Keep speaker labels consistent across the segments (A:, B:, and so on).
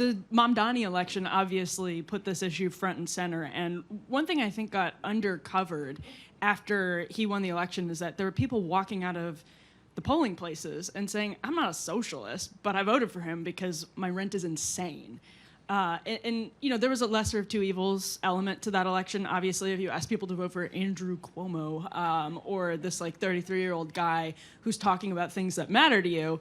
A: the Mamdani election obviously put this issue front and center. And one thing I think got undercovered after he won the election is that there were people walking out of the polling places and saying, I'm not a socialist, but I voted for him because my rent is insane. There was a lesser of two evils element to that election. Obviously, if you ask people to vote for Andrew Cuomo or this like 33-year-old guy who's talking about things that matter to you,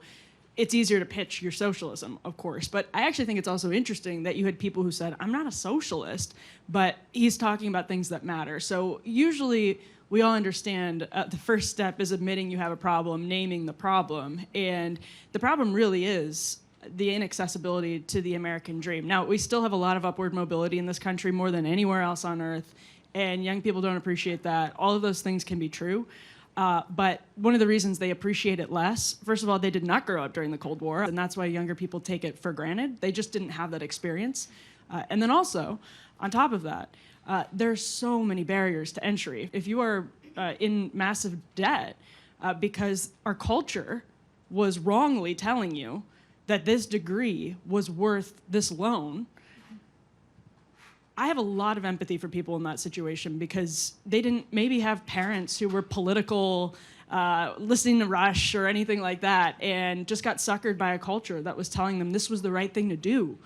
A: it's easier to pitch your socialism, of course. But I actually think it's also interesting that you had people who said, I'm not a socialist, but he's talking about things that matter. So usually we all understand the first step is admitting you have a problem, naming the problem. And the problem really is the inaccessibility to the American dream. Now, we still have a lot of upward mobility in this country, more than anywhere else on earth, and young people don't appreciate that. All of those things can be true, but one of the reasons they appreciate it less, first of all, they did not grow up during the Cold War, and that's why younger people take it for granted. They just didn't have that experience. And then also, on top of that, there's so many barriers to entry. If you are in massive debt because our culture was wrongly telling you that this degree was worth this loan, I have a lot of empathy for people in that situation because they didn't maybe have parents who were political, listening to Rush or anything like that, and just got suckered by a culture that was telling them this was the right thing to do.